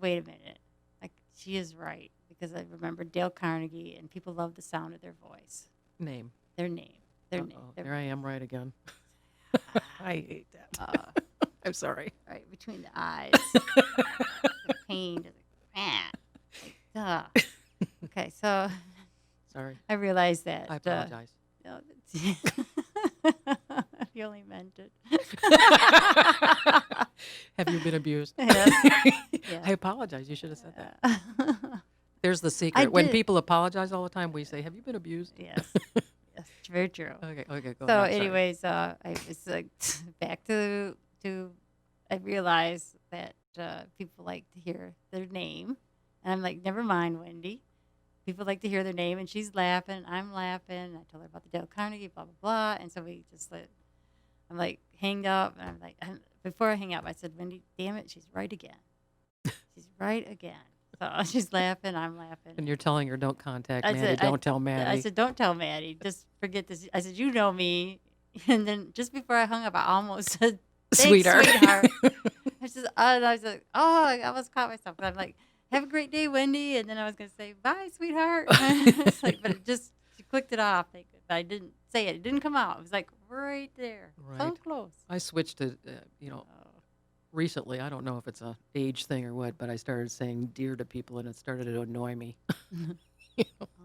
wait a minute. Like, she is right. Because I remember Dale Carnegie, and people love the sound of their voice, Name. their name, their name. Uh-oh, there I am right again. I hate that. I'm sorry. Right between the eyes. The pain. Like, duh. Okay, so Sorry. I realized that. I apologize. No, you only meant it. Have you been abused? Yes. I apologize. You should have said that. Yeah. There's the secret. I When did. people apologize all the time, we say, "Have you been abused?" Yes. Yes. Very true. Okay. Go So, ahead. Sorry. anyways, I was like, back to. I realized that people like to hear their name, and I'm like, never mind, Wendy. People like to hear their name, and she's laughing. I'm laughing. I told her about the Dale Carnegie, blah blah blah, and so we just like, I'm like hanged up, and I'm like, before I hang up, I said, Wendy, damn it, she's right again. She's right again. So she's laughing. I'm laughing. And you're telling her, "Don't contact I Maddie. said- Don't tell Maddie." I said, don't tell Maddie. Just forget this. I said, you know me. And then just before I hung up, I almost said, thanks, Sweetheart. And I was like, oh, I almost caught myself. But I'm like, have a great day, Wendy. And then I was going to say, bye, sweetheart. It's like, but it just, she clicked it off. But I didn't say it. It didn't come out. It was like right there. So Right. close. I switched to, Oh. recently. I don't know if it's a age thing or what, but I started saying "dear" to people, and it started to annoy me.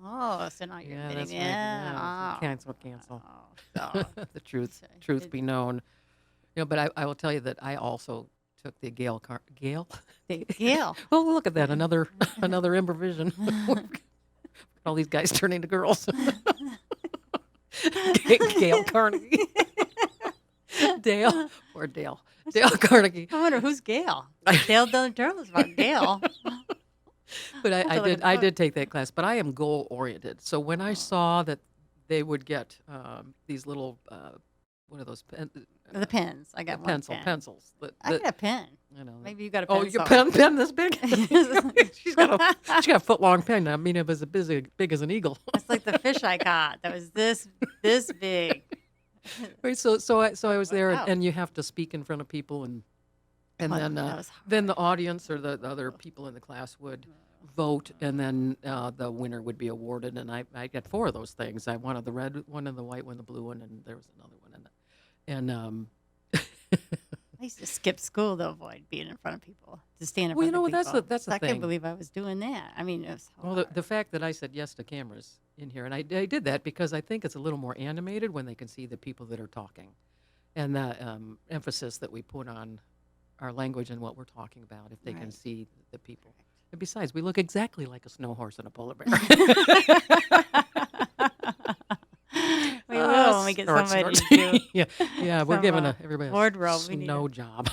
Oh, so now you're Yeah, admitting that's right. it. Yeah, Oh. cancel. Oh, The truth Okay. be known. But I will tell you that I also took the Gail. Gail. Oh, look at that! Another improvision. All these guys turning to girls. Gail Carnegie. Dale or Dale. Dale Carnegie. I wonder who's Gail. Dale doesn't tell us about Gail. But have to look at the I book. did take that class. But I am goal oriented. So when I saw that they would get these little what are those The pens. I got one pen. pencils? I got a pen. Maybe you got a Oh, pen. your pen this big? she's got a foot long pen. I mean, it was big as an eagle. That's like the fish I caught. That was this big. Right. So I was there, Wow. and you have to speak in front of people, and Oh, then that was then the audience or the other people in the class would vote, and then the winner would be awarded. And I got 4 of those things. I wanted the red one and the white one, the blue one, and there was another one. And I used to skip school to avoid being in front of people, to stand in Well, front of people. that's the I can't thing. believe I was doing that. I mean, it was Well, hard. the fact that I said yes to cameras in here, and I did that because I think it's a little more animated when they can see the people that are talking, and the emphasis that we put on our language and what we're talking about, if they can Right. see the people. And besides, we look exactly like a snow horse and a polar bear. We will when we get Snort, somebody snort. to do yeah, we're some, giving everybody a wardrobe. We need snow to- job.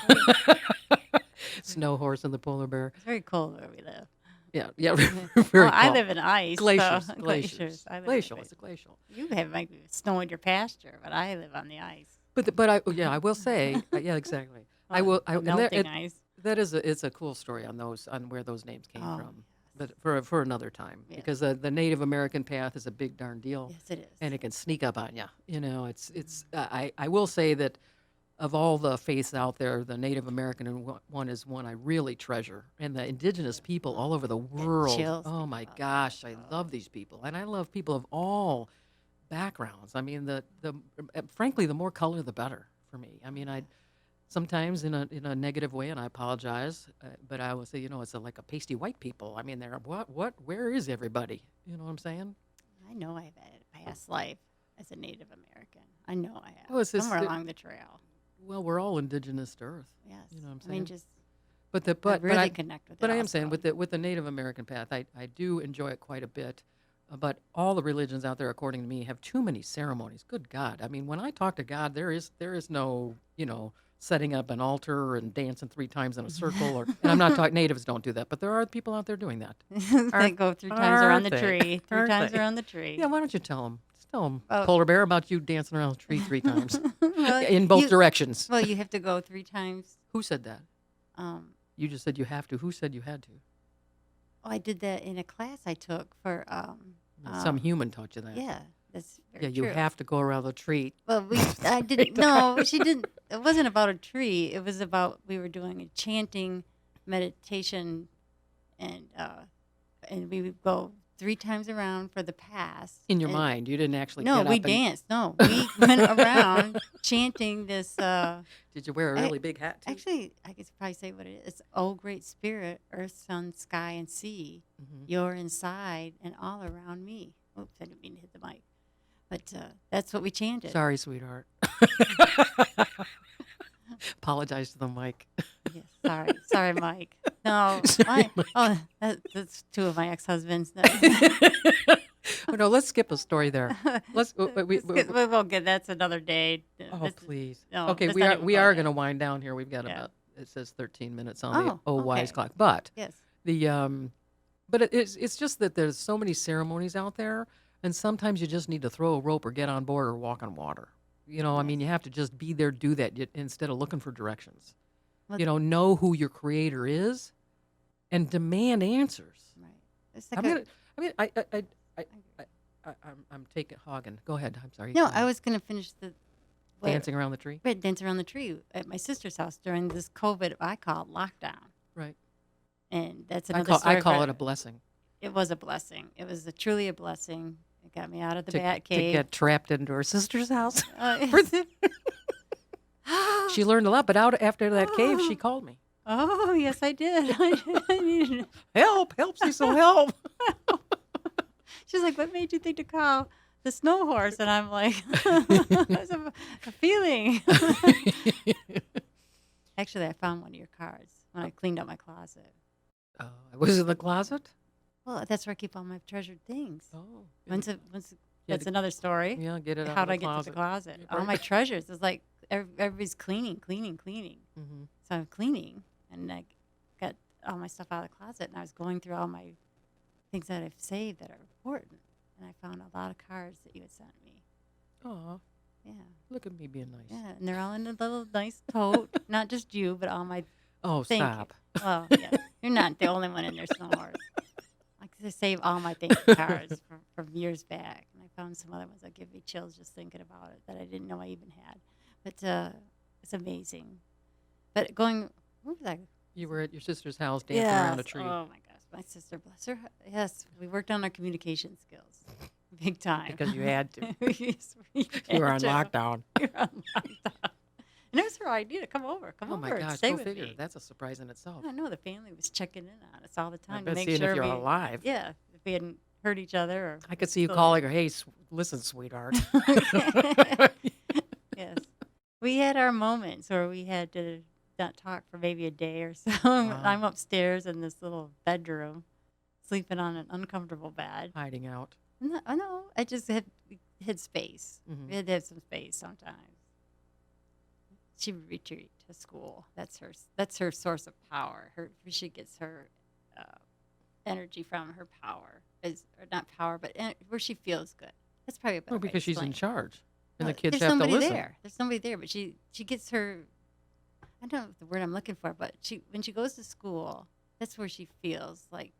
Snow horse and the polar bear. It's very cold where we live. Yeah, yeah, Oh, very I cold. live in ice. Glaciers, so, glaciers, I live in glacial. glaciers. It's a glacial. You have like snow in your pasture, but I live on the ice. But I will say yeah, exactly. I On will. the And there- melting ice. that is it's a cool story on where those names came Oh, from. But for another time, Yes. because the Native American path is a big darn deal, Yes, it is. and it can sneak up on you. It's I will say that of all the faiths out there, the Native American one is one I really treasure, and the indigenous people all over the world. chills Oh me my up. gosh, I love these people, and I love people of all backgrounds. I mean, frankly, the more color, the better for me. I mean, I sometimes in a negative way, and I apologize, but I will say, it's like a pasty white people. I mean, they're where is everybody? You know what I'm saying? I know I've had a past life as a Native American. I know I have. Oh, it's just somewhere that- along the trail. Well, we're all indigenous to Earth. Yes. You know what I'm I mean, saying? just But I really I, connect with it. but I am saying also. with the Native American path, I do enjoy it quite a bit. But all the religions out there, according to me, have too many ceremonies. Good God! I mean, when I talk to God, there is no setting up an altar and dancing 3 times in a circle. And I'm not talking natives don't do that, but there are people out there doing that. they go 3 times around the aren't they? tree. 3 Aren't times they? around the tree. Yeah, why don't you tell them? Tell 'em, Oh. polar bear, about you dancing around the tree 3 times Well, in both you- directions. Well, you have to go 3 times. Who said that? You just said you have to. Who said you had to? I did that in a class I took for. Some human taught you that. Yeah, that's very Yeah, you true. have to go around the tree. Well, I didn't. No, she didn't. It wasn't about a tree. It was about we were doing a chanting meditation, and we would go 3 times around for the past. In your and- mind, you didn't actually No, get up we and- danced. No, we went around chanting this. Did you wear a I- really big hat too? Actually, I could probably say what it is. It's, oh, great spirit, earth, sun, sky, and sea. Mhm. You're inside and all around me. Oops, I didn't mean to hit the mic. But that's what we chanted. Sorry, sweetheart. Apologize to the mic. Yes, sorry, Mike. No, Sorry, Mike. oh, that's 2 of my ex-husbands. Oh, no, let's skip a story there. Let's. We won't get. That's another day. oh, That's- please. no, Okay, let's we not are even we go are there. going to wind down here. We've got Yeah. about, it says 13 minutes on the Oh, old wise okay. clock. But Yes. the but it's just that there's so many ceremonies out there, and sometimes you just need to throw a rope or get on board or walk on water. I mean, you have to just be there, do that instead of looking for directions. Well, Know who your creator is, and demand answers. Right. It's like I'm gonna. I mean, I'm taking Hagen. Go ahead. I'm sorry. no, I was going to finish the dancing around the tree. Right, dance around the tree at my sister's house during this COVID. I call it lockdown, Right. and that's I another story. call for- it a blessing It was a blessing. It was truly a blessing. It got me out of the to bat to cave. get trapped into her sister's house. Uh, She learned a lot, but out after that cave, she called me. oh yes, I did. I needed. Help! Cecil, help! She's like, "What made you think to call the snow horse?" And I'm like, "It's a feeling." Actually, I found one of your cards when I cleaned out my closet. Was it in the closet? Well, that's where I keep all my treasured things. Oh, Once yeah, that's another story. yeah, get it out. How'd of I the get to closet. the closet? Yeah, All right. my treasures. It's like everybody's cleaning. Mhm. So I'm cleaning, and I got all my stuff out of the closet, and I was going through all my things that I've saved that are important, and I found a lot of cards that you had sent me. Aw, Yeah, look at me being nice. yeah, and they're all in a little nice tote. Not just you, but all my. Oh, Thank you. stop. Well, yeah, you're not the only one in there, Snowhorse. I could save all my thank you cards from years back, and I found some other ones that give me chills just thinking about it that I didn't know I even had. But it's amazing. But going, what was I? You were at your sister's house dancing around a Yes. tree. Oh my gosh, my sister, bless her. Yes, we worked on our communication skills, big time. Because you had to. Yes, we You were on had to. lockdown. We were on lockdown. And it was her idea to come over. Come Oh over my and gosh, stay go with figure. me. That's a surprise in itself. I know the family was checking in on us all the I time to bet make seeing sure if you're we, alive. yeah, if we hadn't hurt each other. Or I could see you So- calling her, hey, listen, sweetheart. Yes, we had our moments where we had to not talk for maybe a day or so. Wow. I'm upstairs in this little bedroom, sleeping on an uncomfortable bed. Hiding out. No, I just had space. Mhm. We had to have some space sometimes. She would retreat to school. That's her source of power. She gets her energy from her power, or not power, but where she feels good. That's probably a better Oh, way to because she's in explain it. charge. And the Well, kids there's have to somebody listen. there. There's somebody there, but she gets her. I don't know the word I'm looking for, but when she goes to school, that's where she feels like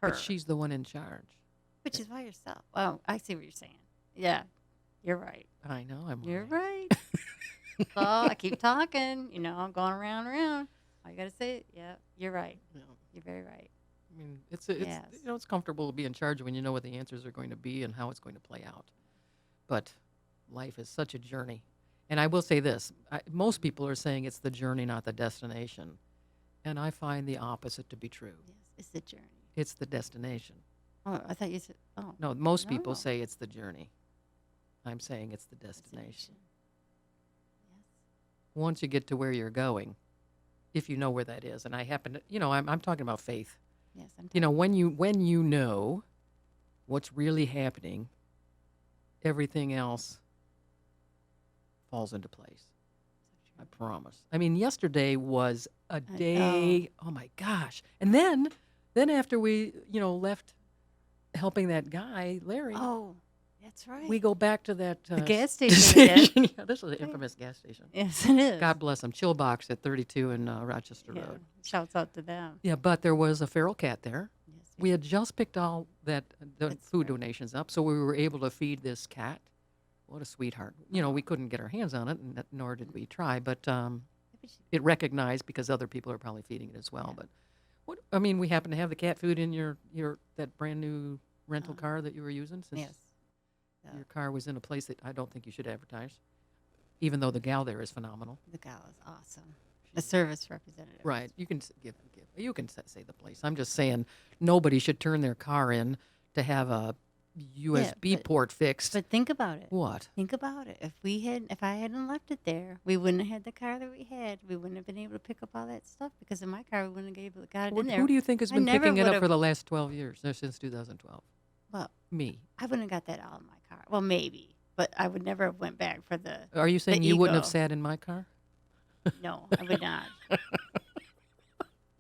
her. But she's the one in charge. But she's by herself. Oh, I see what you're saying. Yeah, you're right. I know. I'm You're right. right. Well, I keep talking. I'm going around and around. I gotta say it. Yeah, you're right. Yeah. You're very right. I mean, it's Yes. it's comfortable to be in charge when you know what the answers are going to be and how it's going to play out. But life is such a journey. And I will say this, most people are saying it's the journey, not the destination. And I find the opposite to be true. Yes, it's the journey. It's the destination. Oh, I thought you said. Oh, No, most people No. say it's the journey. I'm saying it's the destination. Yes. Once you get to where you're going, if you know where that is, and I happen to, I'm talking about faith. Yes, I'm. When you know what's really happening, everything else falls into place. I promise. I mean, yesterday was a know. day. Oh my gosh! And then after we left helping that guy Larry, Oh, That's right. We go back to that the gas station again. station. Yeah, this was an infamous gas station. Yes, it is. God bless them. Chill Box at 32 in Rochester Yeah. Road. Shouts out to them. Yeah, but there was a feral cat there. Yes, We had just picked all the That's food right. donations up, so we were able to feed this cat. What a sweetheart. You know, we couldn't get our hands on it, and nor did we try, but it recognized because other people are probably feeding it as well. But I mean, we happen to have the cat food in your that brand new rental car that you were using, since Yes. your car was in a place that I don't think you should advertise, even though the gal there is phenomenal. The gal is awesome. The service representative. Right. You can you can say the place. I'm just saying nobody should turn their car in to have a USB but- port fixed. But think about it. What? Think about it. If I hadn't left it there, we wouldn't have had the car that we had. We wouldn't have been able to pick up all that stuff because in my car we wouldn't have got it in there. Who do you think has I been never picking it up would've- for the last 12 years, since 2012? Well, Me. I wouldn't have got that out of my car. Well, maybe, but I would never have went back for the. Are you saying you wouldn't have ego. sat in my car? No, I would not.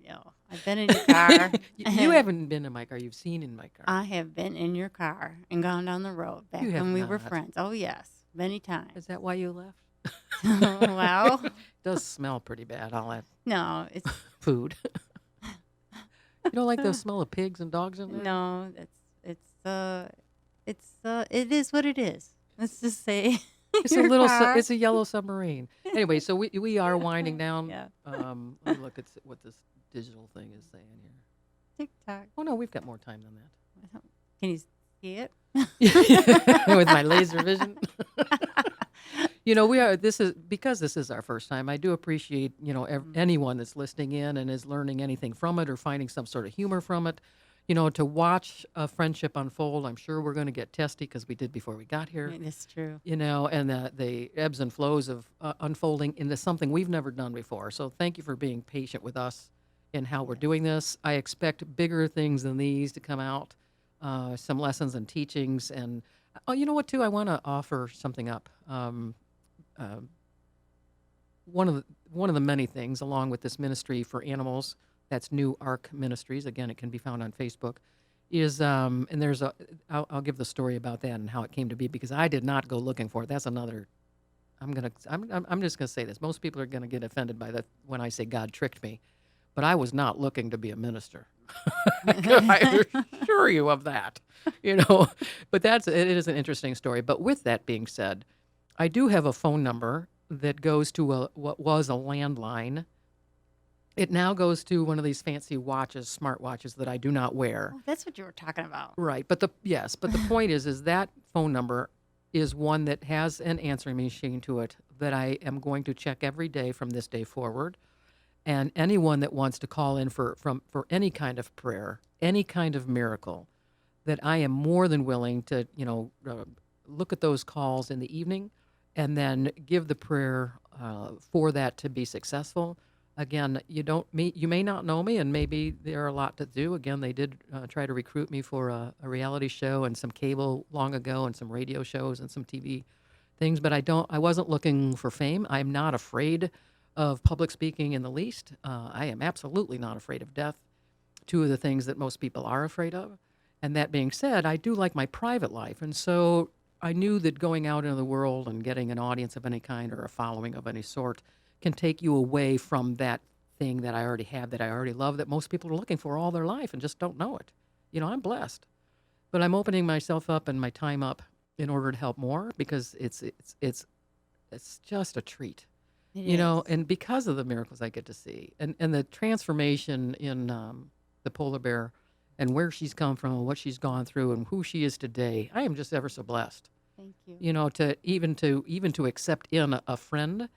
No, I've been in your car. You haven't been in my car. You've seen in my car. I have been in your car and gone down the road back You have when we were not. friends. Oh yes, many times. Is that why you left? Well, It does smell pretty bad, all that no, it's food. You don't like the smell of pigs and dogs in there? no, it is what it is. Let's just say It's a your little. car. It's a yellow submarine. Anyway, so we are winding down. Yeah. Let me look at what this digital thing is saying here. TikTok. Oh no, we've got more time than that. Can you see it? With my laser vision. You know, this is our first time. I do appreciate, anyone that's listening in and is learning anything from it or finding some sort of humor from it. You know, to watch a friendship unfold. I'm sure we're going to get testy because we did before we got here. That's true. You know, and the ebbs and flows of unfolding into something we've never done before. So thank you for being patient with us in how we're doing this. I expect bigger things than these to come out, some lessons and teachings. And, you know what, too? I want to offer something up. One of the many things, along with this ministry for animals, that's New Ark Ministries. Again, it can be found on Facebook. Is and there's I'll give the story about that and how it came to be, because I did not go looking for it. That's another. I'm just gonna say this. Most people are gonna get offended by that when I say God tricked me, but I was not looking to be a minister. I assure you of that. But it is an interesting story. But with that being said, I do have a phone number that goes to what was a landline. It now goes to one of these fancy watches, smart watches that I do not wear. Oh, that's what you were talking about. Right, but the point is that phone number is one that has an answering machine to it that I am going to check every day from this day forward. And anyone that wants to call in for any kind of prayer, any kind of miracle, that I am more than willing to look at those calls in the evening, and then give the prayer for that to be successful. Again, you may not know me, and maybe there are a lot to do. Again, they did try to recruit me for a reality show and some cable long ago, and some radio shows and some TV things. But I wasn't looking for fame. I'm not afraid of public speaking in the least. I am absolutely not afraid of death. Two of the things that most people are afraid of. And that being said, I do like my private life, and so I knew that going out into the world and getting an audience of any kind or a following of any sort can take you away from that thing that I already have, that I already love, that most people are looking for all their life and just don't know it. I'm blessed, but I'm opening myself up and my time up in order to help more, because it's just a treat, and because of the miracles I get to see, and the transformation in the polar bear, and where she's come from and what she's gone through and who she is today. I am just ever so blessed. Thank you. To even to accept in a friend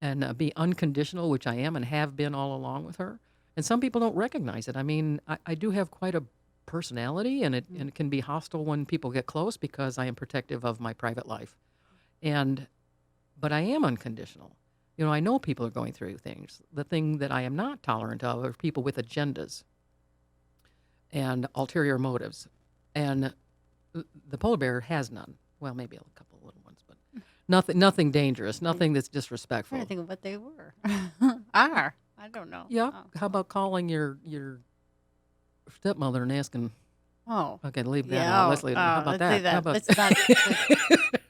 and be unconditional, which I am and have been all along with her. And some people don't recognize it. I mean, I do have quite a personality, and it can be hostile when people get close because I am protective of my private life. But I am unconditional. I know people are going through things. The thing that I am not tolerant of are people with agendas and ulterior motives. And the polar bear has none. Well, maybe a couple of little ones, but nothing dangerous, nothing that's I'm disrespectful. trying to think of what they were. I don't know. Yeah. Oh. How about calling your stepmother and asking Oh. Okay, leave that Yeah. out. Let's leave. How about let's that? leave that. How about Let's not.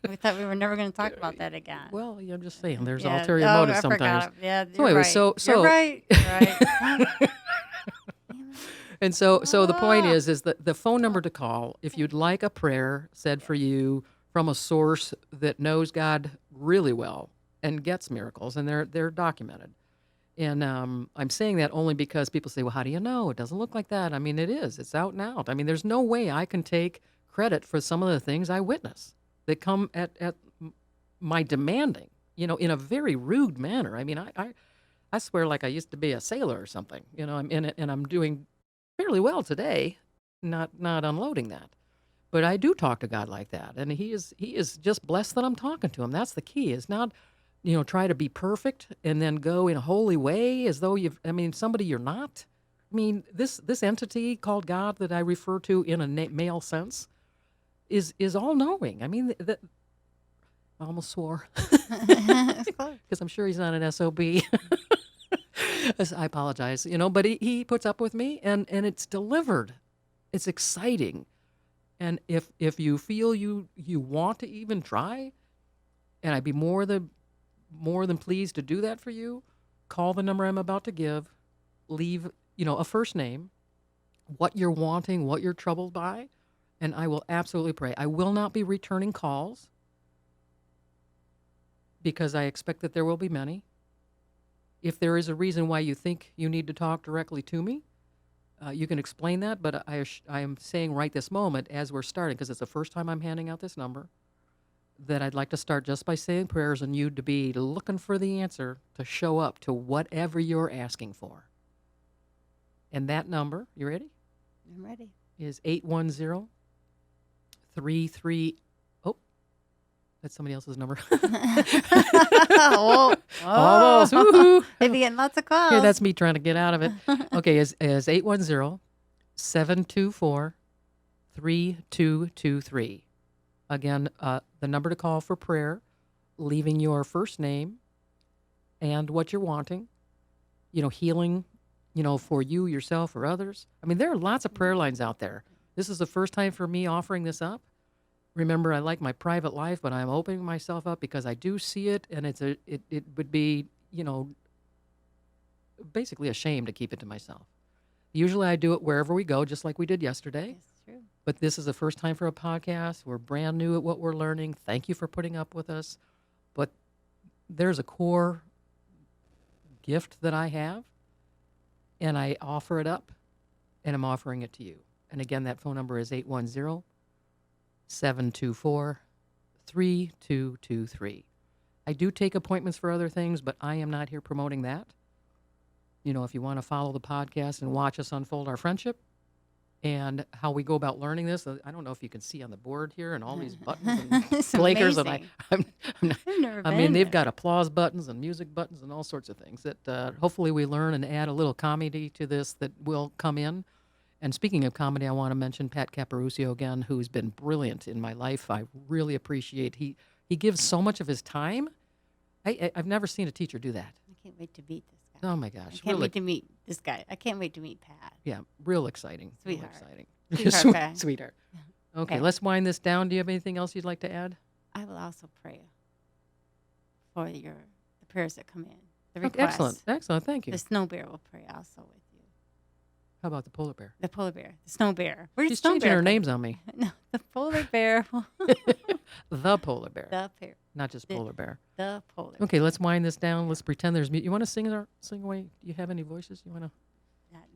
We thought we were never going to talk about that again. Well, yeah, I'm just saying, there's Yeah. ulterior Oh, motives I sometimes. forgot. Yeah, So you're anyway, right. so You're right. You're right. and so the point Ah. is that the phone number to call if you'd like a prayer said for you from a source that knows God really well and gets miracles, and they're documented. And I'm saying that only because people say, "Well, how do you know? It doesn't look like that." I mean, it is. It's out and out. I mean, there's no way I can take credit for some of the things I witness that come at my demanding, in a very rude manner. I mean, I swear like I used to be a sailor or something. I'm in it, and I'm doing fairly well today, not unloading that. But I do talk to God like that, and he is just blessed that I'm talking to him. That's the key. Is not, try to be perfect and then go in a holy way as though somebody you're not. I mean, this entity called God that I refer to in a male sense is all knowing. I mean, that I almost swore It's close. because I'm sure he's not an SOB. I apologize, but he puts up with me, and it's delivered. It's exciting. And if you feel you want to even try, and I'd be more than pleased to do that for you, call the number I'm about to give, leave, a first name, what you're wanting, what you're troubled by, and I will absolutely pray. I will not be returning calls because I expect that there will be many. If there is a reason why you think you need to talk directly to me, you can explain that, but I am saying right this moment as we're starting, because it's the first time I'm handing out this number, that I'd like to start just by saying prayers and you to be looking for the answer to show up to whatever you're asking for. And that number, you ready? I'm ready. Is 810-33. Oh, that's somebody else's number. Oh, Almost. Woohoo. They'd be getting lots of calls. Here, that's me trying to get out of it. Okay, is 810-724-3223. Again, the number to call for prayer, leaving your first name and what you're wanting, healing, for you, yourself, or others. I mean, there are lots of prayer lines out there. This is the first time for me offering this up. Remember, I like my private life, but I'm opening myself up because I do see it, and it would be, basically a shame to keep it to myself. Usually I do it wherever we go, just like we did yesterday. That's true. But this is the first time for a podcast. We're brand new at what we're learning. Thank you for putting up with us. But there's a core gift that I have, and I offer it up, and I'm offering it to you. And again, that phone number is 810-724-3223. I do take appointments for other things, but I am not here promoting that. If you want to follow the podcast and watch us unfold our friendship and how we go about learning this, I don't know if you can see on the board here and all these buttons and It's blinkers. And amazing. I'm not, I've never I been mean, they've there. got applause buttons and music buttons and all sorts of things that hopefully we learn and add a little comedy to this that will come in. And speaking of comedy, I want to mention Pat Caparucio again, who's been brilliant in my life. I really appreciate he gives so much of his time. I've never seen a teacher do that. I can't wait to meet this guy. Oh my I gosh, can't really, wait to meet this guy. I can't wait to meet Pat. yeah, real exciting, Sweetheart. real exciting, Sweetheart guy. Sweetheart. Okay, Okay. let's wind this down. Do you have anything else you'd like to add? I will also pray for the prayers that come in. The Okay, requests. excellent, thank you. The snow bear will pray also with you. How about the polar bear? The polar bear. The snow bear. Where's She's snow changing bear her come- names on me. No, the polar bear. The polar bear, the bear. not just the- polar bear. The polar. Okay, let's wind this down. Let's pretend there's music. You want to sing away? Do you have any voices you want to?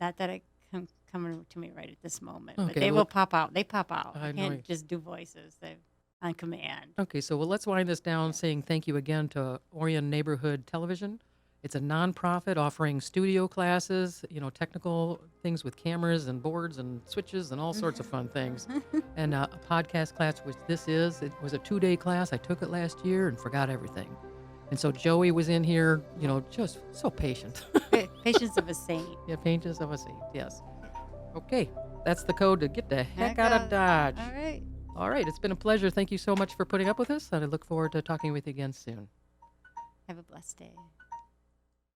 Not that it coming to me right at this moment, Okay, but they well- will pop out. They pop out. I I know can't you- just do voices. They on command. Okay, so let's wind this down saying thank you again to Orion Neighborhood Television. It's a nonprofit offering studio classes, technical things with cameras and boards and switches and all sorts of fun things. And a podcast class, which this is. It was a 2-day class. I took it last year and forgot everything. And so Joey was in here, just so patient. Patience of a saint. Yeah, patience of a saint, yes. Okay, that's the code to get the heck out of Dodge. All right. All right, it's been a pleasure. Thank you so much for putting up with us, and I look forward to talking with you again soon. Have a blessed day.